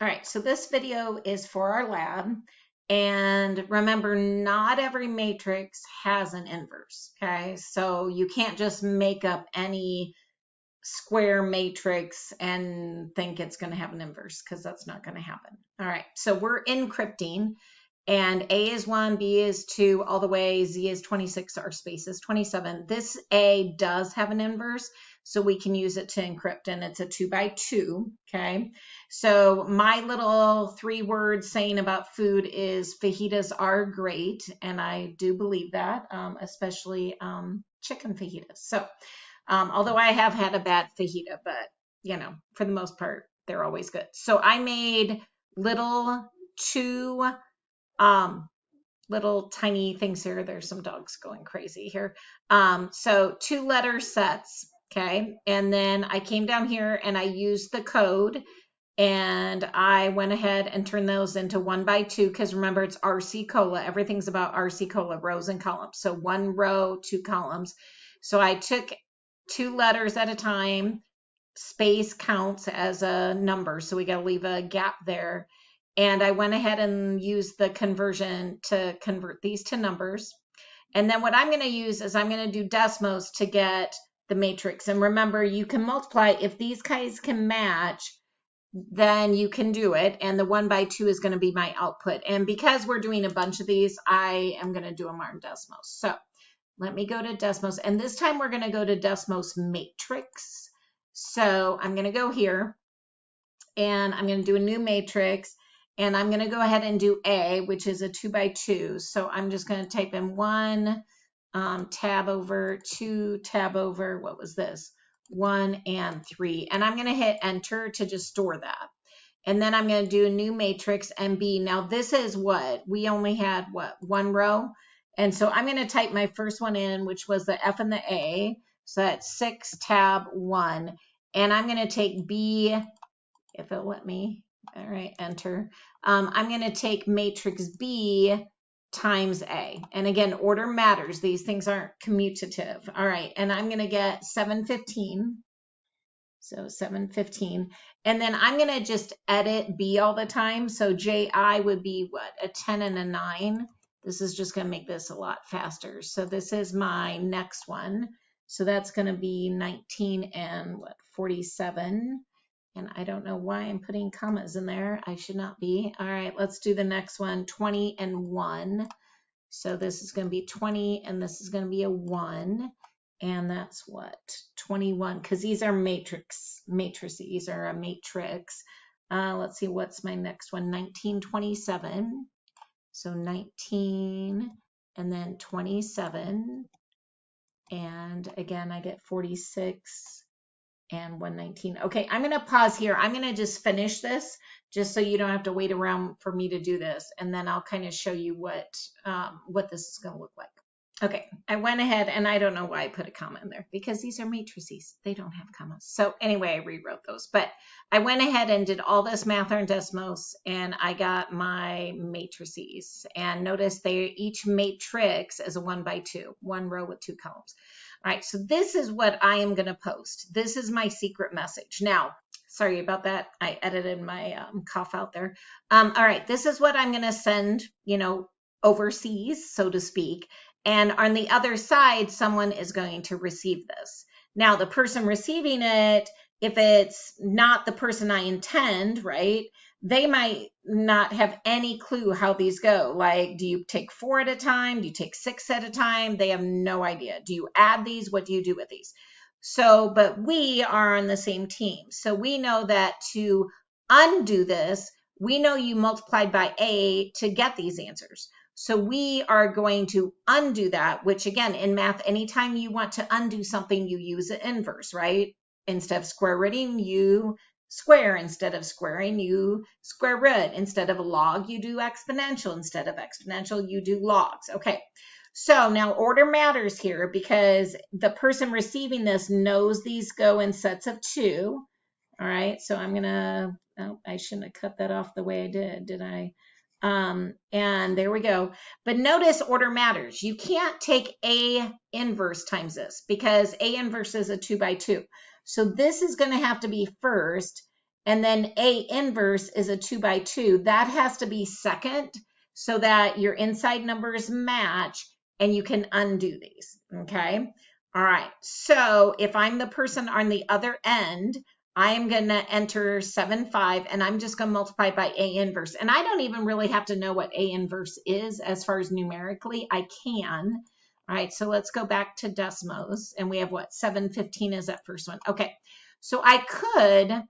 All right, so this video is for our lab. And remember, not every matrix has an inverse, okay? So you can't just make up any square matrix and think it's going to have an inverse, because that's not going to happen. All right, so we're encrypting, and A is 1, B is 2, all the way, Z is 26, our space is 27. This A does have an inverse, so we can use it to encrypt, and it's a 2 by 2, okay? So my little 3-word saying about food is fajitas are great, and I do believe that, especially chicken fajitas. So although I have had a bad fajita, but you know, for the most part, they're always good. So I made little 2 little tiny things here. There's some dogs going crazy here. So 2 letter sets, okay? And then I came down here and I used the code, and I went ahead and turned those into 1 by 2, because remember, it's RC Cola. Everything's about RC Cola, rows and columns. So 1 row, 2 columns. So I took 2 letters at a time. Space counts as a number, so we got to leave a gap there. And I went ahead and used the conversion to convert these to numbers. And then what I'm going to use is I'm going to do DESMOS to get the matrix. And remember, you can multiply. If these guys can match, then you can do it. And the 1 by 2 is going to be my output. And because we're doing a bunch of these, I am going to do them on DESMOS. So let me go to DESMOS. And this time we're going to go to DESMOS matrix. So I'm going to go here, and I'm going to do a new matrix, and I'm going to go ahead and do A, which is a 2 by 2. So I'm just going to type in 1, tab over, 2, tab over, what was this? 1 and 3. And I'm going to hit enter to just store that. And then I'm going to do a new matrix, MB. Now this is what? We only had, what, 1 row? And so I'm going to type my first one in, which was the F and the A. So that's 6, tab 1. And I'm going to take B, if it'll let me. All right, enter. I'm going to take matrix B times A. And again, order matters. These things aren't commutative. All right, and I'm going to get 715. So 715. And then I'm going to just edit B all the time. So JI would be what? A 10 and a 9. This is just going to make this a lot faster. So this is my next one. So that's going to be 19 and what? 47. And I don't know why I'm putting commas in there. I should not be. All right, let's do the next one. 20 and 1. So this is going to be 20, and this is going to be a 1. And that's what? 21, because these are matrices are a matrix. Let's see, what's my next one? 1927. So 19 and then 27. And again, I get 46 and 119. Okay, I'm going to pause here. I'm going to just finish this just so you don't have to wait around for me to do this. And then I'll kind of show you what this is going to look like. Okay, I went ahead, and I don't know why I put a comma in there, because these are matrices. They don't have commas. So anyway, I rewrote those. But I went ahead and did all this math on DESMOS, and I got my matrices. And notice each matrix is a 1 by 2, 1 row with 2 columns. All right, so this is what I am going to post. This is my secret message. Now, sorry about that. I edited my cough out there. All right, this is what I'm going to send, overseas, so to speak. And on the other side, someone is going to receive this. Now, the person receiving it, if it's not the person I intend, right, they might not have any clue how these go. Like, do you take 4 at a time? Do you take 6 at a time? They have no idea. Do you add these? What do you do with these? So, but we are on the same team. So we know that to undo this, we know you multiplied by A to get these answers. So we are going to undo that, which again, in math, anytime you want to undo something, you use the inverse, right? Instead of square rooting, you square. Instead of squaring, you square root. Instead of a log, you do exponential. Instead of exponential, you do logs. Okay, so now order matters here, because the person receiving this knows these go in sets of 2. All right, so I'm gonna, oh, I shouldn't have cut that off the way I did I? And there we go. But notice order matters. You can't take A inverse times this, because A inverse is a 2 by 2. So this is going to have to be first, And then A inverse is a 2 by 2. That has to be second so that your inside numbers match and you can undo these. Okay. All right. So if I'm the person on the other end, I am going to enter 7, 5, and I'm just going to multiply by A inverse. And I don't even really have to know what A inverse is as far as numerically. I can. All right. So let's go back to DESMOS. And we have what? 715 is that first one. Okay. So I could,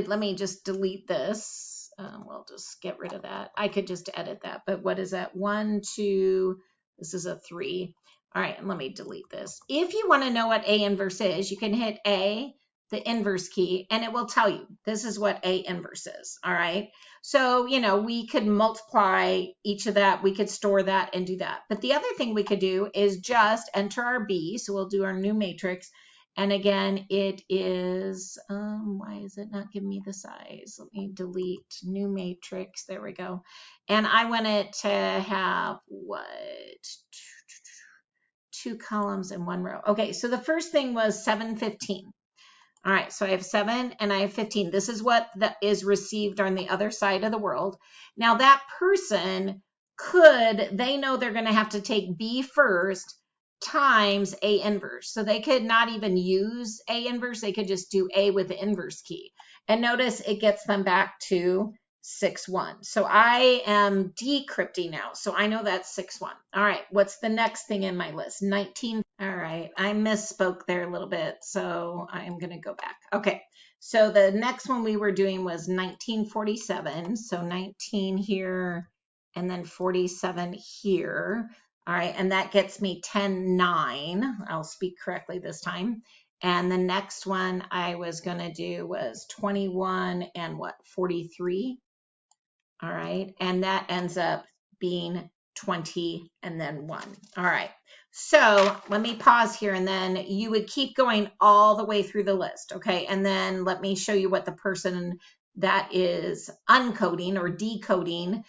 let me just delete this. We'll just get rid of that. I could just edit that. But what is that? 1, 2, this is a 3. All right, and let me delete this. If you want to know what A inverse is, you can hit A, the inverse key, and it will tell you this is what A inverse is. All right. So, you know, we could multiply each of that. We could store that and do that. But the other thing we could do is just enter our B. So we'll do our new matrix. And again, it is, why is it not giving me the size? Let me delete new matrix. There we go. And I want it to have what? 2 columns and 1 row. Okay, so the first thing was 715. All right, so I have 7 and I have 15. This is what is received on the other side of the world. Now that person they know they're going to have to take B first times A inverse. So they could not even use A inverse. They could just do A with the inverse key. And notice it gets them back to 6, 1. So I am decrypting now. So I know that's 6, 1. All right. What's the next thing in my list? 19. All right. I misspoke there a little bit. So I'm going to go back. Okay. So the next one we were doing was 1947. So 19 here and then 47 here. All right. And that gets me 10, 9. I'll speak correctly this time. And the next one I was going to do was 21 and what? 43. All right. And that ends up being 20 and then 1. All right. So let me pause here and then you would keep going all the way through the list. Okay. And then let me show you what the person that is uncoding or decoding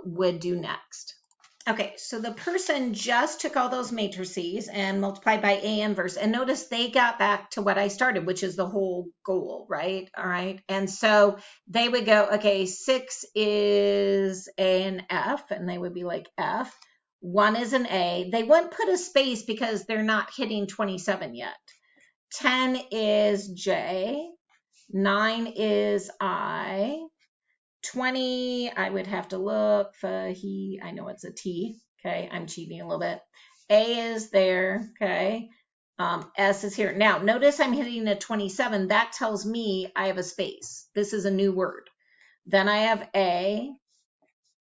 would do next. Okay, so the person just took all those matrices and multiplied by A inverse, and notice they got back to what I started, which is the whole goal, right? All right, and so they would go, okay, 6 is an F, and they would be like F. 1 is an A. They wouldn't put a space because they're not hitting 27 yet. 10 is J. 9 is I. 20, I would have to look for I know it's a T. Okay, I'm cheating a little bit. A is there. Okay, S is here. Now, notice I'm hitting a 27. That tells me I have a space. This is a new word. Then I have A.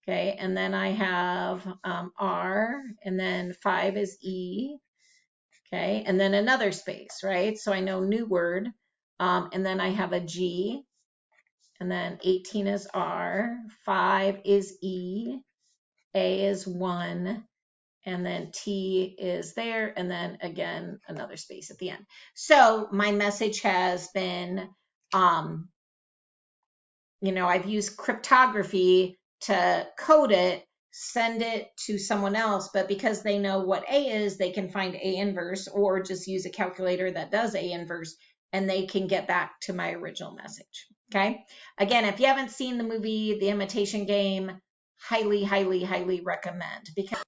Okay, and then I have R, and then 5 is E. Okay, and then another space, right? So I know new word. And then I have a G. And then 18 is R, 5 is E, A is 1, and then T is there, and then again, another space at the end. So my message has been, you know, I've used cryptography to code it, send it to someone else, but because they know what A is, they can find A inverse or just use a calculator that does A inverse, and they can get back to my original message. Okay. Again, if you haven't seen the movie The Imitation Game, highly, highly, highly recommend because